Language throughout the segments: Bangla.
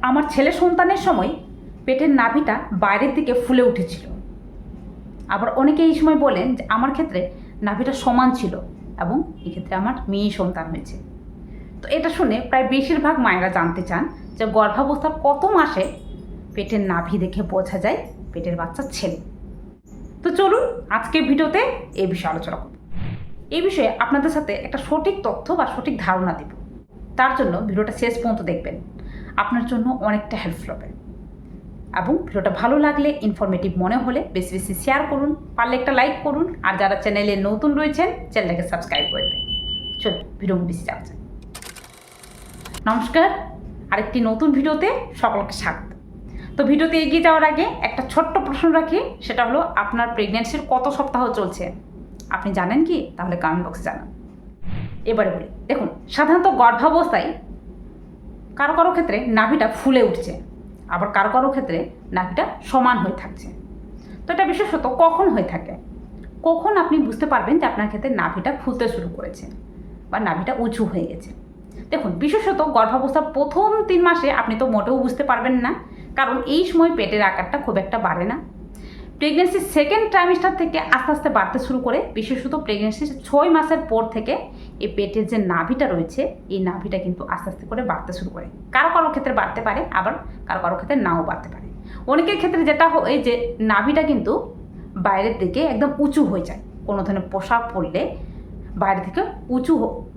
আমার ছেলে সন্তানের সময় পেটের নাভিটা বাইরের দিকে ফুলে উঠেছিল। আবার অনেকে এই সময় বলেন যে আমার ক্ষেত্রে নাভিটা সমান ছিল এবং এক্ষেত্রে আমার মেয়ে সন্তান হয়েছে। তো এটা শুনে প্রায় বেশিরভাগ মায়েরা জানতে চান যে গর্ভাবস্থার কত মাসে পেটের নাভি দেখে বোঝা যায় পেটের বাচ্চা ছেলে। তো চলুন আজকের ভিডিওতে এই বিষয়ে আলোচনা করব। এই বিষয়ে আপনাদের সাথে একটা সঠিক তথ্য বা সঠিক ধারণা দেব। তার জন্য ভিডিওটা শেষ পর্যন্ত দেখবেন, আপনার জন্য অনেকটা হেল্পফুল হবে। এবং ভিডিওটা ভালো লাগলে, ইনফরমেটিভ মনে হলে বেশি বেশি শেয়ার করুন, পারলে একটা লাইক করুন, আর যারা চ্যানেলে নতুন রয়েছেন চ্যানেলটাকে সাবস্ক্রাইব করে দেবেন। চলুন ভিডিও বেশি যাওয়া যায়। নমস্কার, আরেকটি নতুন ভিডিওতে সকলকে স্বাগত। তো ভিডিওতে এগিয়ে যাওয়ার আগে একটা ছোট্ট প্রশ্ন রাখি, সেটা হলো আপনার প্রেগন্যান্সির কত সপ্তাহ চলছে আপনি জানেন কি? তাহলে কমেন্ট বক্সে জানান। এবারে বলি, দেখুন সাধারণত গর্ভাবস্থায় কারো কারো ক্ষেত্রে নাভিটা ফুলে উঠছে, আবার কারো কারো ক্ষেত্রে নাভিটা সমান হয়ে থাকছে। তো এটা বিশেষত কখন হয়ে থাকে, কখন আপনি বুঝতে পারবেন যে আপনার ক্ষেত্রে নাভিটা ফুলতে শুরু করেছে বা নাভিটা উঁচু হয়ে গেছে? দেখুন, বিশেষত গর্ভাবস্থার প্রথম 3 মাসে আপনি তো মোটেও বুঝতে পারবেন না, কারণ এই সময় পেটের আকারটা খুব একটা বাড়ে না। প্রেগনেন্সির সেকেন্ড ট্রাইমেস্টার থেকে আস্তে আস্তে বাড়তে শুরু করে। বিশেষত প্রেগনেন্সির 6 মাসের পর থেকে এই পেটের যে নাভিটা রয়েছে, এই নাভিটা কিন্তু আস্তে আস্তে করে বাড়তে শুরু করে। কারো কারো ক্ষেত্রে বাড়তে পারে, আবার কারো কারো ক্ষেত্রে নাও বাড়তে পারে। অনেকের ক্ষেত্রে যেটা হয় যে নাভিটা কিন্তু বাইরের দিকে একদম উঁচু হয়ে যায়। কোনো ধরনের পোশাক পরলে বাইরে থেকে উঁচু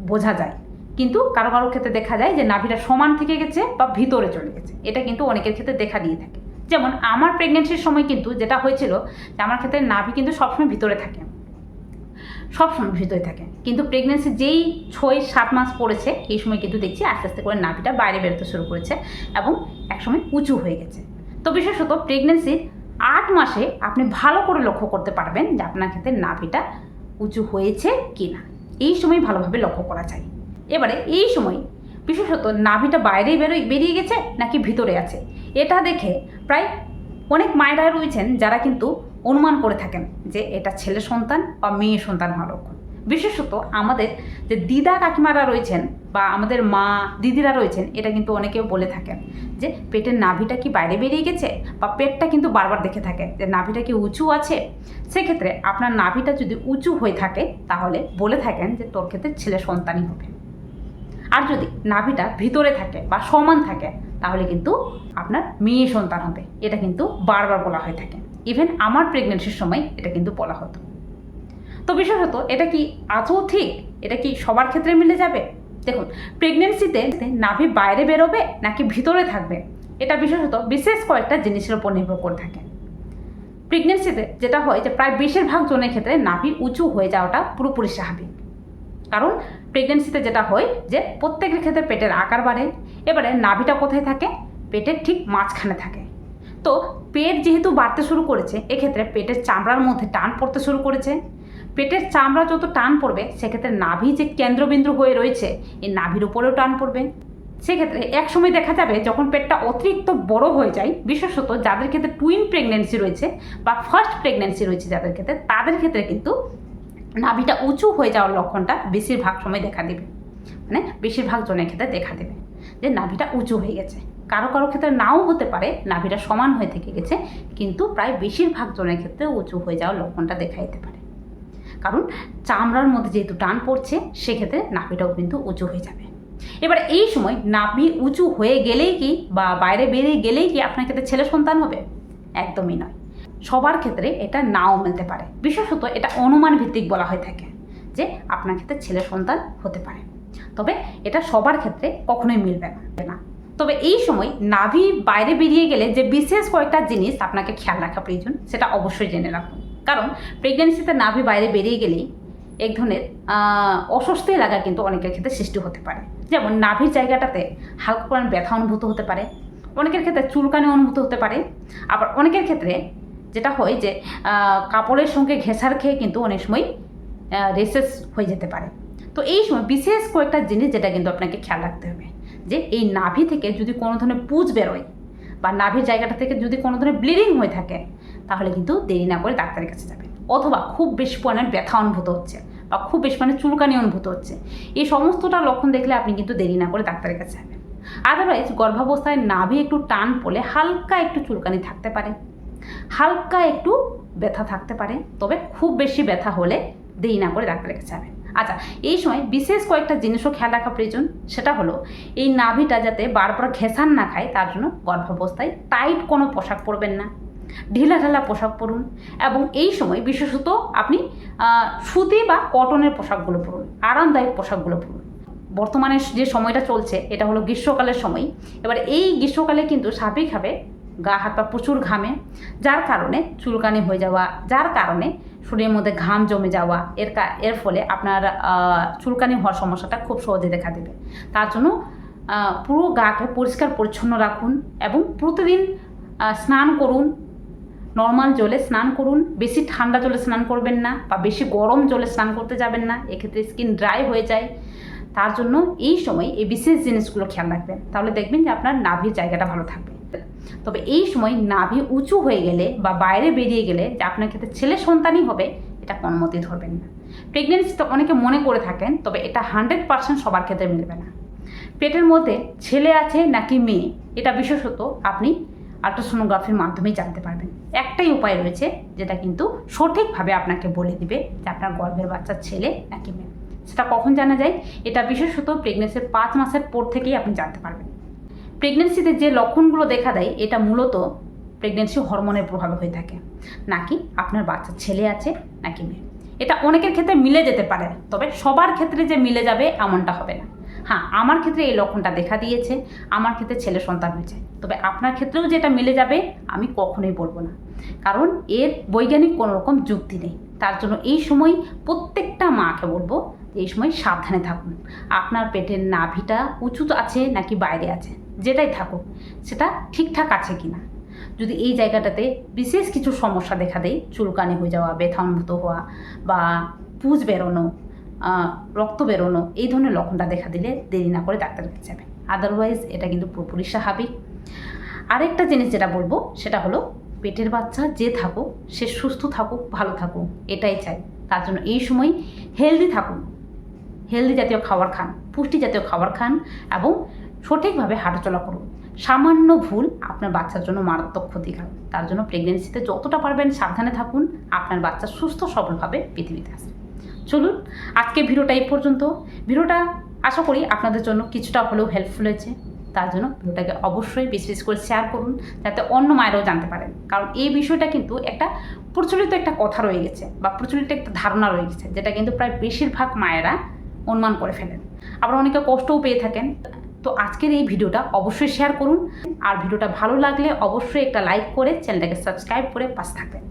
বোঝা যায়, কিন্তু কারো কারো ক্ষেত্রে দেখা যায় যে নাভিটা সমান থেকে গেছে বা ভিতরে চলে গেছে। এটা কিন্তু অনেকের ক্ষেত্রে দেখা দিয়ে থাকে। যেমন আমার প্রেগনেন্সির সময় কিন্তু যেটা হয়েছিল যে আমার ক্ষেত্রে নাভি কিন্তু সবসময় ভিতরে থাকে, সবসময় ভিতরে থাকে, কিন্তু প্রেগনেন্সি যেই 6-7 মাস পড়েছে এই সময় কিন্তু দেখছি আস্তে আস্তে করে নাভিটা বাইরে বেরোতে শুরু করেছে এবং একসময় উঁচু হয়ে গেছে। তো বিশেষত প্রেগনেন্সির 8 মাসে আপনি ভালো করে লক্ষ্য করতে পারবেন যে আপনার ক্ষেত্রে নাভিটা উঁচু হয়েছে কি না। এই সময় ভালোভাবে লক্ষ্য করা যায়। এবারে এই সময় বিশেষত নাভিটা বাইরে বেরিয়ে গেছে নাকি ভিতরে আছে, এটা দেখে প্রায় অনেক মায়েরা রয়েছেন যারা কিন্তু অনুমান করে থাকেন যে এটা ছেলে সন্তান বা মেয়ে সন্তান হওয়ার লক্ষণ। বিশেষত আমাদের যে দিদা কাকিমারা রয়েছেন বা আমাদের মা দিদিরা রয়েছেন, এটা কিন্তু অনেকেও বলে থাকেন যে পেটের নাভিটা কি বাইরে বেরিয়ে গেছে, বা পেটটা কিন্তু বারবার দেখে থাকে যে নাভিটা কি উঁচু আছে। সেক্ষেত্রে আপনার নাভিটা যদি উঁচু হয়ে থাকে তাহলে বলে থাকেন যে তোর ক্ষেত্রে ছেলে সন্তানই হবে। আর যদি নাভিটা ভিতরে থাকে বা সমান থাকে তাহলে কিন্তু আপনার মেয়ে সন্তান হবে। এটা কিন্তু বারবার বলা হয়ে থাকে। ইভেন আমার প্রেগনেন্সির সময় এটা কিন্তু বলা হতো। তো বিশেষত এটা কি আদৌ ঠিক? এটা কি সবার ক্ষেত্রে মিলে যাবে? দেখুন, প্রেগনেন্সিতে নাভি বাইরে বেরোবে নাকি ভিতরে থাকবে, এটা বিশেষত বিশেষ কয়েকটা জিনিসের উপর নির্ভর করে থাকে। প্রেগনেন্সিতে যেটা হয় যে প্রায় বেশিরভাগ জনের ক্ষেত্রে নাভি উঁচু হয়ে যাওয়াটা পুরোপুরি স্বাভাবিক। কারণ প্রেগনেন্সিতে যেটা হয় যে প্রত্যেকের ক্ষেত্রে পেটের আকার বাড়ে। এবারে নাভিটা কোথায় থাকে? পেটের ঠিক মাঝখানে থাকে। তো পেট যেহেতু বাড়তে শুরু করেছে, এক্ষেত্রে পেটের চামড়ার মধ্যে টান পড়তে শুরু করেছে। পেটের চামড়া যত টান পড়বে সেক্ষেত্রে নাভি যে কেন্দ্রবিন্দু হয়ে রয়েছে এই নাভির উপরেও টান পড়বে। সেক্ষেত্রে একসময় দেখা যাবে যখন পেটটা অতিরিক্ত বড় হয়ে যায়, বিশেষত যাদের ক্ষেত্রে টুইন প্রেগনেন্সি রয়েছে বা ফার্স্ট প্রেগনেন্সি রয়েছে যাদের ক্ষেত্রে, তাদের ক্ষেত্রে কিন্তু নাভিটা উঁচু হয়ে যাওয়ার লক্ষণটা বেশিরভাগ সময় দেখা দেবে। মানে বেশিরভাগ জনের ক্ষেত্রে দেখা দেবে যে নাভিটা উঁচু হয়ে গেছে। কারো কারো ক্ষেত্রে নাও হতে পারে, নাভিটা সমান হয়ে থেকে গেছে, কিন্তু প্রায় বেশিরভাগ জনের ক্ষেত্রে উঁচু হয়ে যাওয়ার লক্ষণটা দেখা যেতে পারে। কারণ চামড়ার মধ্যে যেহেতু টান পড়ছে সেক্ষেত্রে নাভিটাও কিন্তু উঁচু হয়ে যাবে। এবার এই সময় নাভি উঁচু হয়ে গেলেই কি বা বাইরে বেরিয়ে গেলেই কি আপনার ক্ষেত্রে ছেলে সন্তান হবে? একদমই নয়। সবার ক্ষেত্রে এটা নাও মিলতে পারে। বিশেষত এটা অনুমান ভিত্তিক বলা হয়ে থাকে যে আপনার ক্ষেত্রে ছেলে সন্তান হতে পারে, তবে এটা সবার ক্ষেত্রে কখনোই মিলবে না। তবে এই সময় নাভি বাইরে বেরিয়ে গেলে যে বিশেষ কয়েকটা জিনিস আপনাকে খেয়াল রাখা প্রয়োজন, সেটা অবশ্যই জেনে রাখুন। কারণ প্রেগনেন্সিতে নাভি বাইরে বেরিয়ে গেলেই এক ধরনের অস্বস্তি লাগা কিন্তু অনেকের ক্ষেত্রে সৃষ্টি হতে পারে। যেমন নাভির জায়গাটাতে হালকা করে ব্যথা অনুভূত হতে পারে, অনেকের ক্ষেত্রে চুলকানি অনুভূত হতে পারে, আবার অনেকের ক্ষেত্রে যেটা হয় যে কাপড়ের সঙ্গে ঘেঁষার খেয়ে কিন্তু অনেক সময় রেসেস হয়ে যেতে পারে। তো এই সময় বিশেষ কয়েকটা জিনিস যেটা কিন্তু আপনাকে খেয়াল রাখতে হবে, যে এই নাভি থেকে যদি কোনো ধরনের পুঁজ বেরোয় বা নাভির জায়গাটা থেকে যদি কোনো ধরনের ব্লিডিং হয়ে থাকে তাহলে কিন্তু দেরি না করে ডাক্তারের কাছে যাবেন। অথবা খুব বেশি পরিমাণে ব্যথা অনুভূত হচ্ছে বা খুব বেশি মানে চুলকানি অনুভূত হচ্ছে, এই সমস্তটা লক্ষণ দেখলে আপনি কিন্তু দেরি না করে ডাক্তারের কাছে যাবেন। আদারওয়াইজ গর্ভাবস্থায় নাভি একটু টান পড়লে হালকা একটু চুলকানি থাকতে পারে, হালকা একটু ব্যথা থাকতে পারে, তবে খুব বেশি ব্যথা হলে দেরি না করে ডাক্তারের কাছে যাবেন। আচ্ছা, এই সময় বিশেষ কয়েকটা জিনিসও খেয়াল রাখা প্রয়োজন। সেটা হলো এই নাভিটা যাতে বারবার ঘেঁষান না খায়, তার জন্য গর্ভাবস্থায় টাইট কোনো পোশাক পরবেন না, ঢিলা ঢালা পোশাক পরুন। এবং এই সময় বিশেষত আপনি সুতি বা কটনের পোশাকগুলো পরুন, আরামদায়ক পোশাকগুলো পরুন। বর্তমানে যে সময়টা চলছে এটা হলো গ্রীষ্মকালের সময়। এবার এই গ্রীষ্মকালে কিন্তু স্বাভাবিকভাবে গা হাত পা প্রচুর ঘামে, যার কারণে চুলকানি হয়ে যাওয়া, যার কারণে শরীরের মধ্যে ঘাম জমে যাওয়া, এর ফলে আপনার চুলকানি হওয়ার সমস্যাটা খুব সহজে দেখা দেবে। তার জন্য পুরো গাকে পরিষ্কার পরিচ্ছন্ন রাখুন এবং প্রতিদিন স্নান করুন, নর্মাল জলে স্নান করুন, বেশি ঠান্ডা জলে স্নান করবেন না বা বেশি গরম জলে স্নান করতে যাবেন না, এক্ষেত্রে স্কিন ড্রাই হয়ে যায়। তার জন্য এই সময় এই বিশেষ জিনিসগুলো খেয়াল রাখবেন, তাহলে দেখবেন যে আপনার নাভির জায়গাটা ভালো থাকবে। তবে এই সময় নাভি উঁচু হয়ে গেলে বা বাইরে বেরিয়ে গেলে যে আপনার ক্ষেত্রে ছেলে সন্তানই হবে, এটা কোনো মতেই ধরবেন না। প্রেগনেন্সিতে অনেকে মনে করে থাকেন, তবে এটা 100% সবার ক্ষেত্রে মিলবে না। পেটের মধ্যে ছেলে আছে নাকি মেয়ে, এটা বিশেষত আপনি আল্ট্রাসোনোগ্রাফির মাধ্যমেই জানতে পারবেন। একটাই উপায় রয়েছে যেটা কিন্তু সঠিকভাবে আপনাকে বলে দিবে যে আপনার গর্ভের বাচ্চা ছেলে নাকি মেয়ে। সেটা কখন জানা যায়? এটা বিশেষত প্রেগনেন্সির 5 মাসের পর থেকেই আপনি জানতে পারবেন। প্রেগনেন্সিতে যে লক্ষণগুলো দেখা দেয় এটা মূলত প্রেগনেন্সি হরমোনের প্রভাবে হয়ে থাকে, নাকি আপনার বাচ্চা ছেলে আছে নাকি মেয়ে। এটা অনেকের ক্ষেত্রে মিলে যেতে পারে, তবে সবার ক্ষেত্রে যে মিলে যাবে এমনটা হবে না। হ্যাঁ, আমার ক্ষেত্রে এই লক্ষণটা দেখা দিয়েছে, আমার ক্ষেত্রে ছেলে সন্তান হয়েছে, তবে আপনার ক্ষেত্রেও যেটা মিলে যাবে আমি কখনোই বলবো না, কারণ এর বৈজ্ঞানিক কোনো রকম যুক্তি নেই। তার জন্য এই সময় প্রত্যেকটা মাকে বলবো এই সময় সাবধানে থাকুন। আপনার পেটের নাভিটা উঁচু আছে নাকি বাইরে আছে, যেটাই থাকুক সেটা ঠিকঠাক আছে কিনা। যদি এই জায়গাটাতে বিশেষ কিছু সমস্যা দেখা দেয়, চুলকানি হয়ে যাওয়া, ব্যথা অনুভূত হওয়া বা পুঁজ বেরোনো, রক্ত বেরোনো, এই ধরনের লক্ষণটা দেখা দিলে দেরি না করে ডাক্তারের কাছে যাবেন। আদারওয়াইজ এটা কিন্তু পুরোপুরি স্বাভাবিক। আরেকটা জিনিস যেটা বলবো সেটা হলো পেটের বাচ্চা যে থাকুক সে সুস্থ থাকুক, ভালো থাকুক, এটাই চাই। তার জন্য এই সময় হেলদি থাকুন, হেলদি জাতীয় খাবার খান, পুষ্টি জাতীয় খাবার খান এবং সঠিকভাবে হাঁটাচলা করুন। সামান্য ভুল আপনার বাচ্চার জন্য মারাত্মক ক্ষতিকারক। তার জন্য প্রেগনেন্সিতে যতটা পারবেন সাবধানে থাকুন, আপনার বাচ্চা সুস্থ সবলভাবে পৃথিবীতে আসবে। চলুন, আজকে ভিডিওটা এই পর্যন্ত। ভিডিওটা আশা করি আপনাদের জন্য কিছুটা হলেও হেল্পফুল হয়েছে। তার জন্য ভিডিওটাকে অবশ্যই বেশি করে শেয়ার করুন, যাতে অন্য মায়েরাও জানতে পারেন। কারণ এই বিষয়টা কিন্তু একটা প্রচলিত একটা কথা রয়ে গেছে বা প্রচলিত একটা ধারণা রয়ে গেছে, যেটা কিন্তু প্রায় বেশিরভাগ মায়েরা অনুমান করে ফেলেন, আবার অনেকে কষ্টও পেয়ে থাকেন। তো আজকের এই ভিডিওটা অবশ্যই শেয়ার করুন, আর ভিডিওটা ভালো লাগলে অবশ্যই একটা লাইক করে চ্যানেলটাকে সাবস্ক্রাইব করে পাশে থাকবেন।